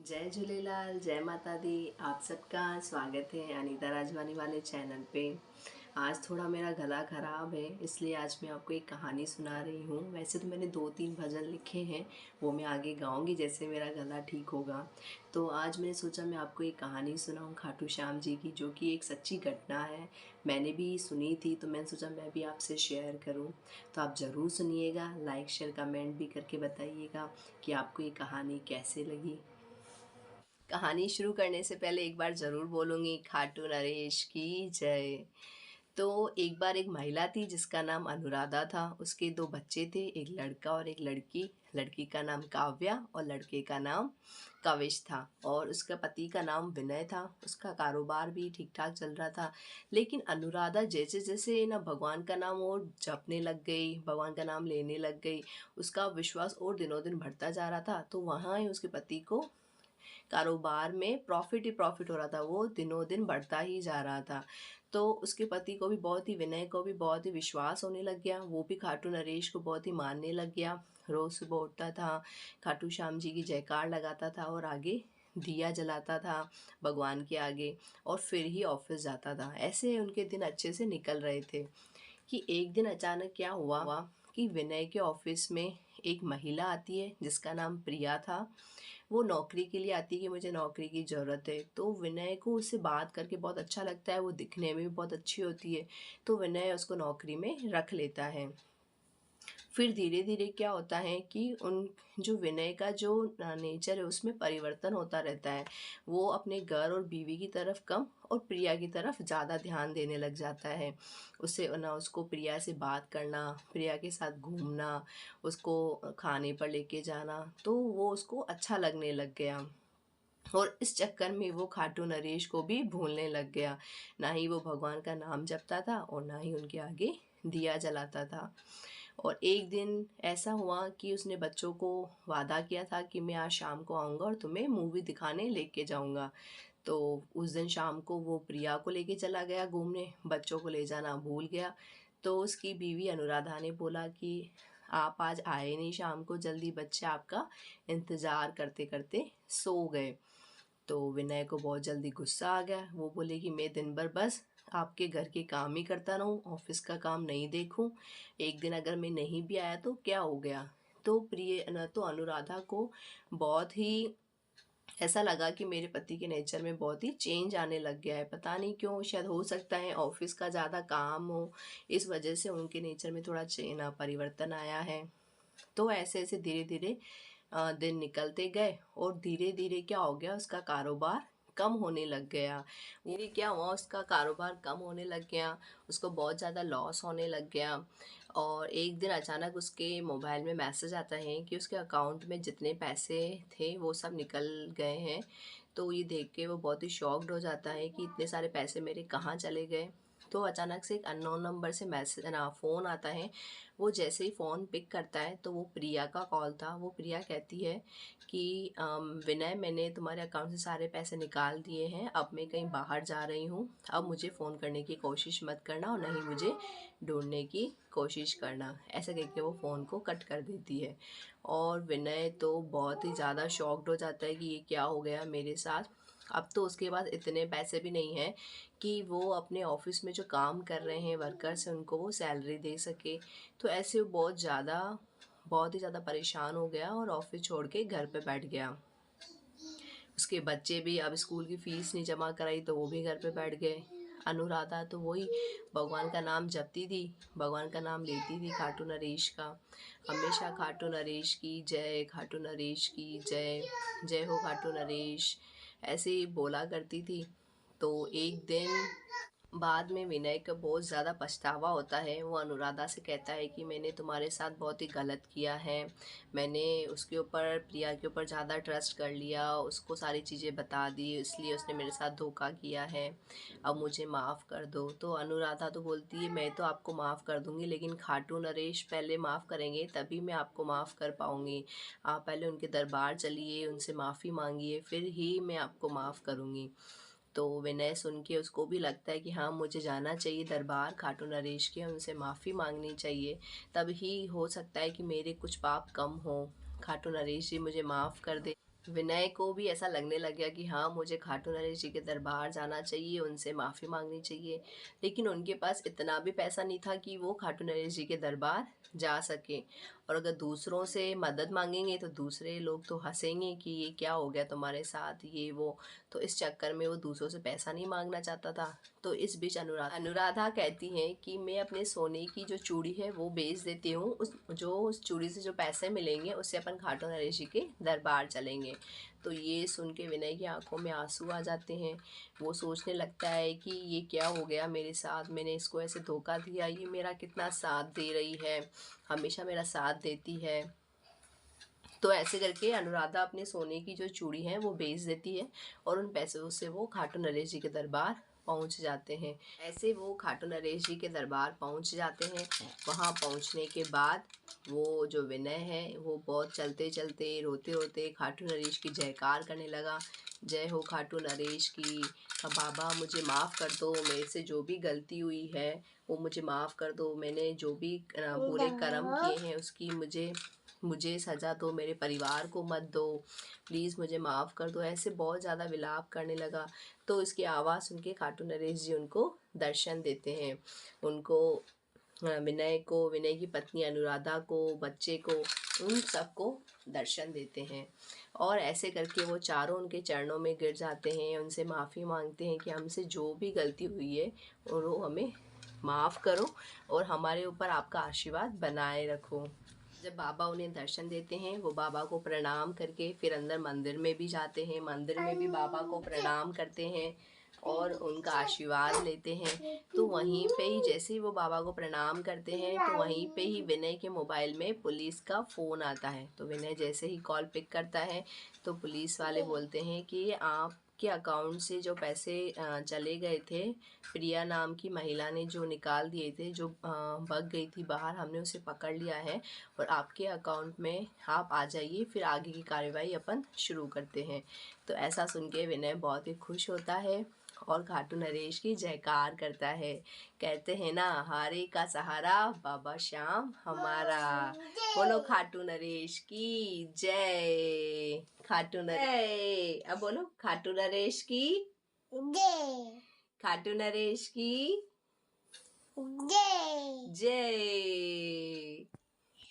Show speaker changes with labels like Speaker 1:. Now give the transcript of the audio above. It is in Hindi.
Speaker 1: जय झूलेलाल, जय माता दी। आप सबका स्वागत है अनीता राजवानी वाले चैनल पे। आज थोड़ा मेरा गला ख़राब है, इसलिए आज मैं आपको एक कहानी सुना रही हूँ। वैसे तो मैंने 2-3 भजन लिखे हैं, वो मैं आगे गाऊंगी जैसे मेरा गला ठीक होगा। तो आज मैंने सोचा मैं आपको एक कहानी सुनाऊँ खाटू श्याम जी की, जो कि एक सच्ची घटना है। मैंने भी सुनी थी, तो मैंने सोचा मैं भी आपसे शेयर करूँ। तो आप ज़रूर सुनिएगा, लाइक शेयर कमेंट भी करके बताइएगा कि आपको ये कहानी कैसे लगी। कहानी शुरू करने से पहले एक बार ज़रूर बोलूँगी, खाटू नरेश की जय। तो एक बार एक महिला थी जिसका नाम अनुराधा था। उसके 2 बच्चे थे, एक लड़का और एक लड़की। लड़की का नाम काव्या और लड़के का नाम कविश था। और उसका पति का नाम विनय था। उसका कारोबार भी ठीक ठाक चल रहा था। लेकिन अनुराधा जैसे जैसे ना भगवान का नाम और जपने लग गई, भगवान का नाम लेने लग गई, उसका विश्वास और दिनों दिन बढ़ता जा रहा था। तो वहाँ ही उसके पति को कारोबार में प्रॉफिट ही प्रॉफिट हो रहा था, वो दिनों दिन बढ़ता ही जा रहा था। तो उसके पति को भी बहुत ही, विनय को भी बहुत ही विश्वास होने लग गया। वो भी खाटू नरेश को बहुत ही मानने लग गया। रोज़ सुबह उठता था, खाटू श्याम जी की जयकार लगाता था और आगे दिया जलाता था भगवान के आगे, और फिर ही ऑफिस जाता था। ऐसे उनके दिन अच्छे से निकल रहे थे कि एक दिन अचानक क्या हुआ कि विनय के ऑफिस में एक महिला आती है जिसका नाम प्रिया था। वो नौकरी के लिए आती है कि मुझे नौकरी की ज़रूरत है। तो विनय को उससे बात करके बहुत अच्छा लगता है, वो दिखने में भी बहुत अच्छी होती है। तो विनय उसको नौकरी में रख लेता है। फिर धीरे धीरे क्या होता है कि उन जो विनय का जो नेचर है उसमें परिवर्तन होता रहता है। वो अपने घर और बीवी की तरफ कम और प्रिया की तरफ ज़्यादा ध्यान देने लग जाता है। उससे ना उसको प्रिया से बात करना, प्रिया के साथ घूमना, उसको खाने पर लेके जाना, तो वो उसको अच्छा लगने लग गया। और इस चक्कर में वो खाटू नरेश को भी भूलने लग गया। ना ही वो भगवान का नाम जपता था और ना ही उनके आगे दिया जलाता था। और एक दिन ऐसा हुआ कि उसने बच्चों को वादा किया था कि मैं आज शाम को आऊँगा और तुम्हें मूवी दिखाने लेके जाऊँगा। तो उस दिन शाम को वो प्रिया को लेके चला गया घूमने, बच्चों को ले जाना भूल गया। तो उसकी बीवी अनुराधा ने बोला कि आप आज आए नहीं शाम को जल्दी, बच्चे आपका इंतज़ार करते करते सो गए। तो विनय को बहुत जल्दी गुस्सा आ गया। वो बोले कि मैं दिन भर बस आपके घर के काम ही करता रहूं, ऑफिस का काम नहीं देखूं। एक दिन अगर मैं नहीं भी आया तो क्या हो गया। तो प्रिय न तो अनुराधा को बहुत ही ऐसा लगा कि मेरे पति के नेचर में बहुत ही चेंज आने लग गया है। पता नहीं क्यों, शायद हो सकता है ऑफिस का ज़्यादा काम हो, इस वजह से उनके नेचर में थोड़ा परिवर्तन आया है। तो ऐसे ऐसे धीरे धीरे दिन निकलते गए और धीरे धीरे क्या हो गया, उसका कारोबार कम होने लग गया। धीरे क्या हुआ, उसका कारोबार कम होने लग गया, उसको बहुत ज़्यादा लॉस होने लग गया। और एक दिन अचानक उसके मोबाइल में मैसेज आता है कि उसके अकाउंट में जितने पैसे थे वो सब निकल गए हैं। तो ये देख के वो बहुत ही शॉक्ड हो जाता है कि इतने सारे पैसे मेरे कहाँ चले गए। तो अचानक से एक अननोन नंबर से मैसेज ना फ़ोन आता है। वो जैसे ही फ़ोन पिक करता है तो वो प्रिया का कॉल था। वो प्रिया कहती है कि विनय, मैंने तुम्हारे अकाउंट से सारे पैसे निकाल दिए हैं, अब मैं कहीं बाहर जा रही हूँ, अब मुझे फ़ोन करने की कोशिश मत करना और ना ही मुझे ढूंढने की कोशिश करना। ऐसा कह के वो फ़ोन को कट कर देती है। और विनय तो बहुत ही ज़्यादा शॉक्ड हो जाता है कि ये क्या हो गया मेरे साथ। अब तो उसके पास इतने पैसे भी नहीं हैं कि वो अपने ऑफिस में जो काम कर रहे हैं वर्कर्स हैं उनको वो सैलरी दे सके। तो ऐसे वो बहुत ही ज़्यादा परेशान हो गया और ऑफिस छोड़ के घर पे बैठ गया। उसके बच्चे भी अब स्कूल की फ़ीस नहीं जमा कराई तो वो भी घर पे बैठ गए। अनुराधा तो वही भगवान का नाम जपती थी, भगवान का नाम लेती थी खाटू नरेश का। हमेशा खाटू नरेश की जय, खाटू नरेश की जय, जय हो खाटू नरेश, ऐसे ही बोला करती थी। तो एक दिन बाद में विनय को बहुत ज़्यादा पछतावा होता है। वो अनुराधा से कहता है कि मैंने तुम्हारे साथ बहुत ही गलत किया है, मैंने उसके ऊपर, प्रिया के ऊपर ज़्यादा ट्रस्ट कर लिया, उसको सारी चीज़ें बता दी, इसलिए उसने मेरे साथ धोखा किया है, अब मुझे माफ़ कर दो। तो अनुराधा तो बोलती है मैं तो आपको माफ़ कर दूँगी, लेकिन खाटू नरेश पहले माफ़ करेंगे तभी मैं आपको माफ़ कर पाऊँगी। आप पहले उनके दरबार चलिए, उनसे माफ़ी मांगिए, फिर ही मैं आपको माफ़ करूँगी। तो विनय सुन के उसको भी लगता है कि हाँ, मुझे जाना चाहिए दरबार खाटू नरेश के, उनसे माफ़ी मांगनी चाहिए, तब ही हो सकता है कि मेरे कुछ पाप कम हो, खाटू नरेश जी मुझे माफ़ कर दे। विनय को भी ऐसा लगने लग गया कि हाँ, मुझे खाटू नरेश जी के दरबार जाना चाहिए, उनसे माफ़ी मांगनी चाहिए। लेकिन उनके पास इतना भी पैसा नहीं था कि वो खाटू नरेश जी के दरबार जा सके। और अगर दूसरों से मदद मांगेंगे तो दूसरे लोग तो हंसेंगे कि ये क्या हो गया तुम्हारे साथ, ये वो। तो इस चक्कर में वो दूसरों से पैसा नहीं मांगना चाहता था। तो इस बीच अनुराधा कहती हैं कि मैं अपने सोने की जो चूड़ी है वो बेच देती हूँ, उस चूड़ी से जो पैसे मिलेंगे उससे अपन खाटू नरेश जी के दरबार चलेंगे। तो ये सुन के विनय की आंखों में आंसू आ जाते हैं। वो सोचने लगता है कि ये क्या हो गया मेरे साथ, मैंने इसको ऐसे धोखा दिया, ये मेरा कितना साथ दे रही है, हमेशा मेरा साथ देती है। तो ऐसे करके अनुराधा अपने सोने की जो चूड़ी है वो बेच देती है और उन पैसों से वो खाटू नरेश जी के दरबार पहुंच जाते हैं। ऐसे वो खाटू नरेश जी के दरबार पहुंच जाते हैं। वहां पहुंचने के बाद वो जो विनय है वो बहुत चलते चलते रोते रोते खाटू नरेश की जयकार करने लगा। जय हो खाटू नरेश की, बाबा मुझे माफ़ कर दो, मेरे से जो भी गलती हुई है वो मुझे माफ़ कर दो, मैंने जो भी बुरे कर्म किए हैं उसकी मुझे सज़ा दो, मेरे परिवार को मत दो, प्लीज़ मुझे माफ़ कर दो। ऐसे बहुत ज़्यादा विलाप करने लगा। तो इसकी आवाज़ सुन के खाटू नरेश जी उनको दर्शन देते हैं। उनको विनय को, विनय की पत्नी अनुराधा को, बच्चे को, उन सबको दर्शन देते हैं। और ऐसे करके वो चारों उनके चरणों में गिर जाते हैं, उनसे माफ़ी मांगते हैं कि हमसे जो भी गलती हुई है और वो हमें माफ़ करो और हमारे ऊपर आपका आशीर्वाद बनाए रखो। जब बाबा उन्हें दर्शन देते हैं वो बाबा को प्रणाम करके फिर अंदर मंदिर में भी जाते हैं। मंदिर में भी बाबा को प्रणाम करते हैं और उनका आशीर्वाद लेते हैं। तो वहीं पे ही जैसे ही वो बाबा को प्रणाम करते हैं तो वहीं पे ही विनय के मोबाइल में पुलिस का फ़ोन आता है। तो विनय जैसे ही कॉल पिक करता है तो पुलिस वाले बोलते हैं कि आपके अकाउंट से जो पैसे चले गए थे, प्रिया नाम की महिला ने जो निकाल दिए थे, जो भाग गई थी बाहर, हमने उसे पकड़ लिया है और आपके अकाउंट में आप आ जाइए, फिर आगे की कार्रवाई अपन शुरू करते हैं। तो ऐसा सुन के विनय बहुत ही खुश होता है और खाटू नरेश की जयकार करता है। कहते हैं ना, हारे का सहारा बाबा श्याम हमारा। बोलो खाटू नरेश की जय। खाटू नरेश, अब बोलो खाटू नरेश की जय। खाटू नरेश की जय। जय।